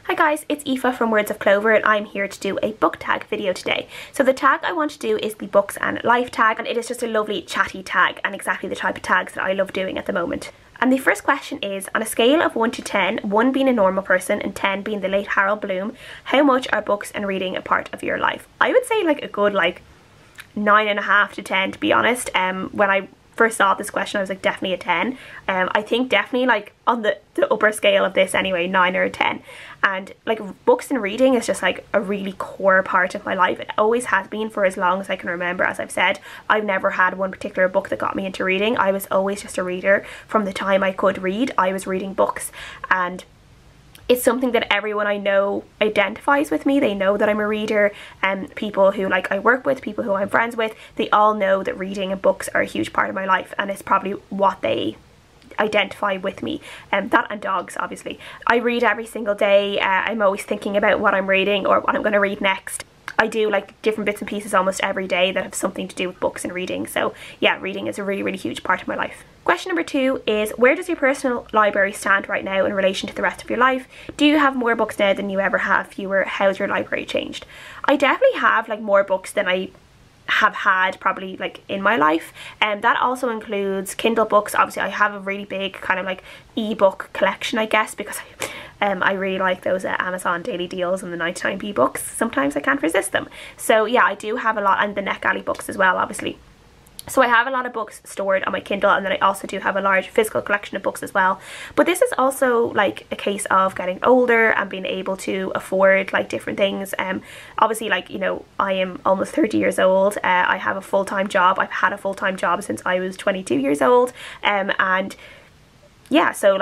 Hi guys, it's Aoife from Words of Clover and I'm here to do a book tag video today. So the tag I want to do is the books and life tag, and it is just a lovely chatty tag and exactly the type of tags that I love doing at the moment. And the first question is, on a scale of 1 to 10, 1 being a normal person and 10 being the late Harold Bloom, how much are books and reading a part of your life? I would say like a good 9.5 to 10, to be honest. When I first saw this question I was like definitely a 10. I think definitely like on the upper scale of this anyway, 9 or a 10. And like books and reading is just like a really core part of my life. It always has been for as long as I can remember. As I've said, I've never had one particular book that got me into reading. I was always just a reader from the time I could read. I was reading books, and it's something that everyone I know identifies with me. They know that I'm a reader, and people who I work with, people who I'm friends with, they all know that reading and books are a huge part of my life, and it's probably what they identify with me. That and dogs, obviously. I read every single day. I'm always thinking about what I'm reading or what I'm going to read next. I do like different bits and pieces almost every day that have something to do with books and reading. So yeah, reading is a really huge part of my life. Question number 2 is, where does your personal library stand right now in relation to the rest of your life? Do you have more books now than you ever have? Fewer? How's your library changed? I definitely have more books than I have had probably in my life, and that also includes Kindle books. Obviously I have a really big kind of ebook collection, I guess, because I really like those Amazon daily deals and the 99p books. Sometimes I can't resist them. So yeah, I do have a lot, and the NetGalley books as well, obviously. So I have a lot of books stored on my Kindle, and then I also do have a large physical collection of books as well. But this is also a case of getting older and being able to afford different things. Obviously I am almost 30 years old. I have a full-time job. I've had a full-time job since I was 22 years old. And yeah, so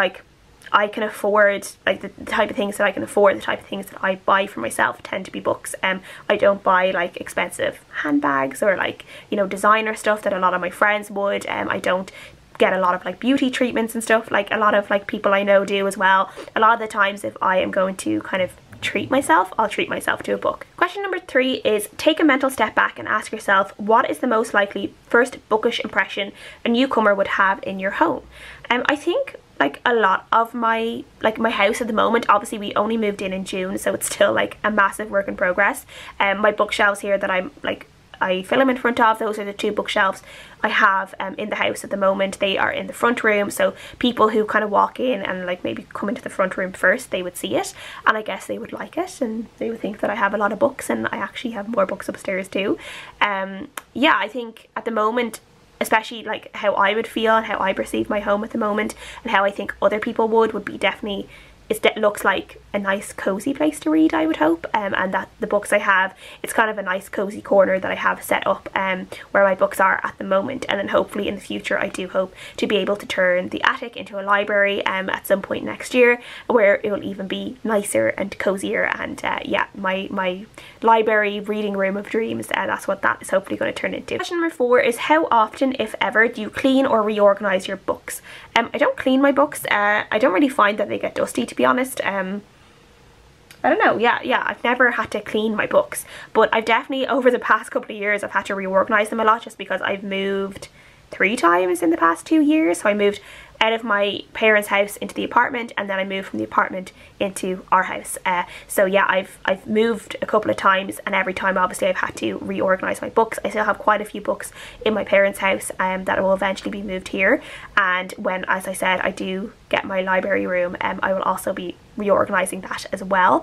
I can afford the type of things that I can afford. The type of things that I buy for myself tend to be books. I don't buy expensive handbags or designer stuff that a lot of my friends would. I don't get a lot of beauty treatments and stuff a lot of people I know do as well. A lot of the times if I am going to kind of treat myself, I'll treat myself to a book. Question number 3 is, take a mental step back and ask yourself, what is the most likely first bookish impression a newcomer would have in your home? I think a lot of my my house at the moment, obviously we only moved in June, so it's still a massive work in progress. My bookshelves here that I film in front of, those are the 2 bookshelves I have in the house at the moment. They are in the front room, so people who kind of walk in and maybe come into the front room first, they would see it, and I guess they would like it, and they would think that I have a lot of books, and I actually have more books upstairs too. Yeah, I think at the moment, especially how I would feel and how I perceive my home at the moment and how I think other people would be definitely, it looks like a nice cozy place to read, I would hope, and that the books I have, it's kind of a nice cozy corner that I have set up where my books are at the moment. And then hopefully in the future I do hope to be able to turn the attic into a library at some point next year, where it will even be nicer and cozier, and yeah, my library reading room of dreams, that's what that is hopefully going to turn into. Question number 4 is, how often, if ever, do you clean or reorganize your books? I don't clean my books. I don't really find that they get dusty, to be honest. I don't know, yeah, I've never had to clean my books, but I've definitely, over the past couple of years, I've had to reorganize them a lot, just because I've moved 3 times in the past 2 years. So I moved out of my parents' house into the apartment, and then I moved from the apartment into our house. So yeah, I've moved a couple of times, and every time obviously I've had to reorganize my books. I still have quite a few books in my parents' house that will eventually be moved here, and when, as I said, I do get my library room, I will also be reorganizing that as well.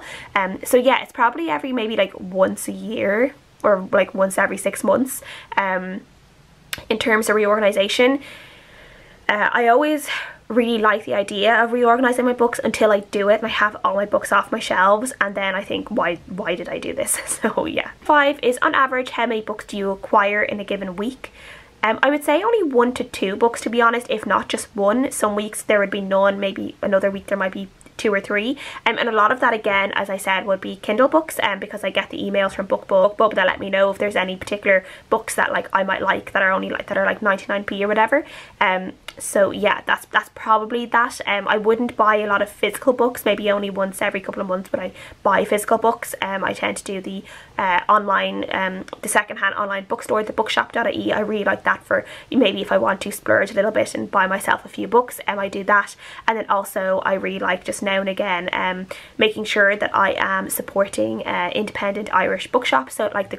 So yeah, it's probably every maybe once a year or once every 6 months. In terms of reorganization, I always really like the idea of reorganizing my books until I do it and I have all my books off my shelves, and then I think, why did I do this? So yeah. 5 is, on average, how many books do you acquire in a given week? I would say only 1 to 2 books, to be honest, if not just 1. Some weeks there would be none, maybe another week there might be 2 or 3, and a lot of that, again, as I said, would be Kindle books, because I get the emails from BookBub that let me know if there's any particular books that I might like that are only that are 99p or whatever. So yeah, that's probably that. I wouldn't buy a lot of physical books, maybe only once every couple of months would I buy physical books. I tend to do the online, the secondhand online bookstore, the bookshop.ie. I really like that for maybe if I want to splurge a little bit and buy myself a few books, I do that. And then also I really like just now and again making sure that I am supporting independent Irish bookshops, so like the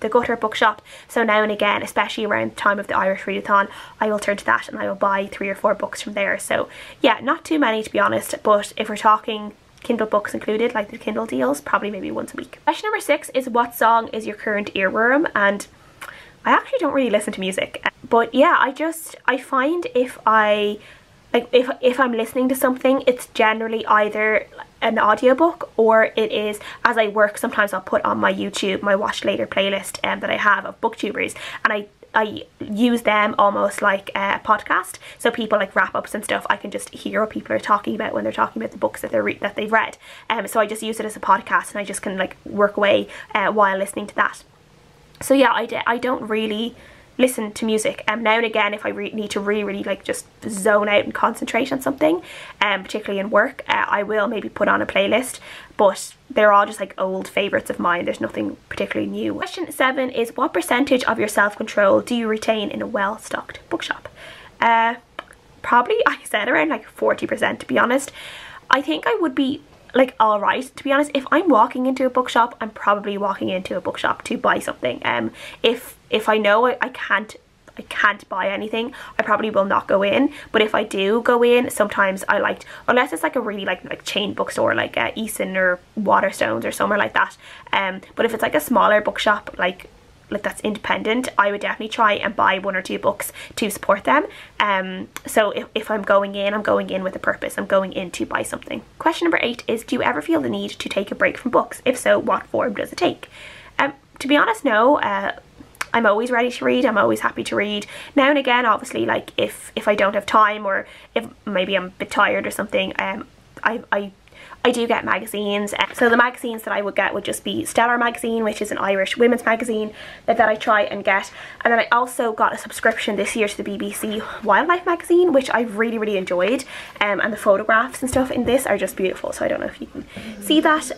Gutter bookshop. So now and again, especially around the time of the Irish Readathon, I will turn to that and I will buy 3 or 4 books from there. So yeah, not too many to be honest, but if we're talking Kindle books included, like the Kindle deals, probably maybe once a week. Question number 6 is, what song is your current earworm? And I actually don't really listen to music, but yeah, I find if I'm listening to something, it's generally either an audiobook or it is, as I work, sometimes I'll put on my YouTube, my watch later playlist that I have of booktubers, and I use them almost like a podcast. So people like wrap ups and stuff, I can just hear what people are talking about when they're talking about the books that they've read. So I just use it as a podcast and I just can like work away while listening to that. So yeah, I don't really listen to music. Now and again, if I need to really like just zone out and concentrate on something, particularly in work, I will maybe put on a playlist, but they're all just like old favourites of mine. There's nothing particularly new. Question 7 is, what percentage of your self-control do you retain in a well-stocked bookshop? Probably, I said around like 40% to be honest. I think I would be like alright, to be honest. If I'm walking into a bookshop, I'm probably walking into a bookshop to buy something. If I know I can't buy anything, I probably will not go in. But if I do go in, sometimes I like, unless it's like a really like chain bookstore like Eason or Waterstones or somewhere like that, but if it's like a smaller bookshop like that's independent, I would definitely try and buy 1 or 2 books to support them. So if I'm going in with a purpose. I'm going in to buy something. Question number 8 is, do you ever feel the need to take a break from books? If so, what form does it take? To be honest, no. I'm always ready to read. I'm always happy to read. Now and again, obviously, like if I don't have time, or if maybe I'm a bit tired or something, I do get magazines. So the magazines that I would get would just be Stellar magazine, which is an Irish women's magazine that I try and get. And then I also got a subscription this year to the BBC Wildlife magazine, which I really enjoyed. And the photographs and stuff in this are just beautiful. So I don't know if you can see that.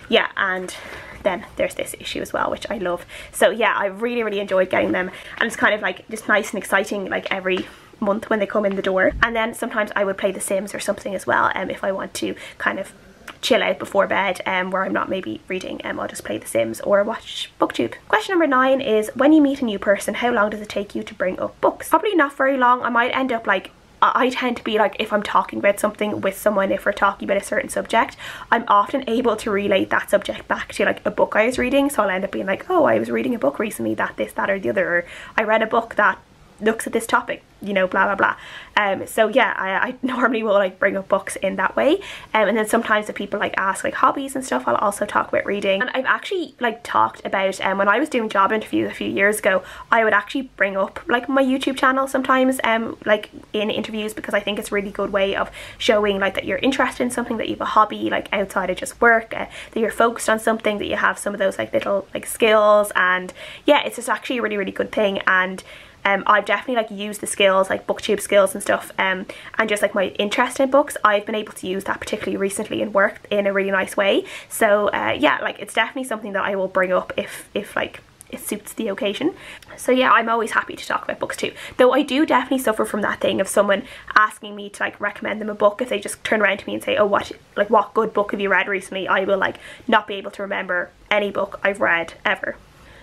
Yeah, and then there's this issue as well, which I love. So yeah, I really enjoyed getting them, and it's kind of like just nice and exciting like every month when they come in the door. And then sometimes I would play The Sims or something as well, if I want to kind of chill out before bed, where I'm not maybe reading, I'll just play The Sims or watch BookTube. Question number 9 is, when you meet a new person, how long does it take you to bring up books? Probably not very long. I might end up like, I tend to be like, if I'm talking about something with someone, if we're talking about a certain subject, I'm often able to relate that subject back to like a book I was reading. So I'll end up being like, oh, I was reading a book recently that this, that or the other, or I read a book that looks at this topic, you know, blah blah blah. So yeah, I normally will like bring up books in that way. And then sometimes if people like ask like hobbies and stuff, I'll also talk about reading. And I've actually like talked about when I was doing job interviews a few years ago, I would actually bring up like my YouTube channel sometimes like in interviews, because I think it's a really good way of showing like that you're interested in something, that you have a hobby like outside of just work, that you're focused on something, that you have some of those like little like skills. And yeah, it's just actually a really good thing. And I've definitely like used the skills, like booktube skills and stuff, and just like my interest in books, I've been able to use that particularly recently in work in a really nice way. So yeah, like it's definitely something that I will bring up if like it suits the occasion. So yeah, I'm always happy to talk about books too, though I do definitely suffer from that thing of someone asking me to like recommend them a book. If they just turn around to me and say, oh, what good book have you read recently, I will like not be able to remember any book I've read ever.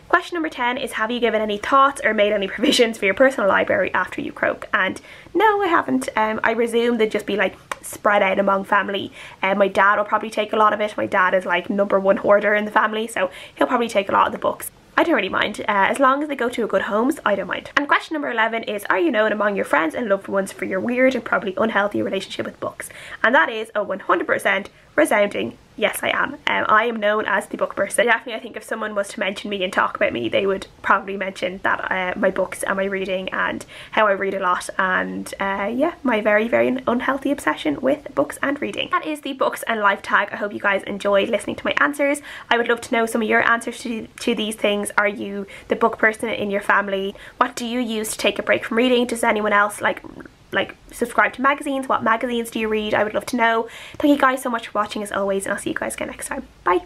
Question number 10 is, have you given any thoughts or made any provisions for your personal library after you croak? And no, I haven't. I presume they'd just be like spread out among family. My dad will probably take a lot of it. My dad is like #1 hoarder in the family, so he'll probably take a lot of the books. I don't really mind. As long as they go to a good homes, I don't mind. And question number 11 is, are you known among your friends and loved ones for your weird and probably unhealthy relationship with books? And that is a 100% resounding yes, I am. I am known as the book person. Definitely, I think if someone was to mention me and talk about me, they would probably mention that my books and my reading and how I read a lot, and yeah, my very unhealthy obsession with books and reading. That is the books and life tag. I hope you guys enjoyed listening to my answers. I would love to know some of your answers to these things. Are you the book person in your family? What do you use to take a break from reading? Does anyone else like like subscribe to magazines? What magazines do you read? I would love to know. Thank you guys so much for watching as always, and I'll see you guys again next time. Bye.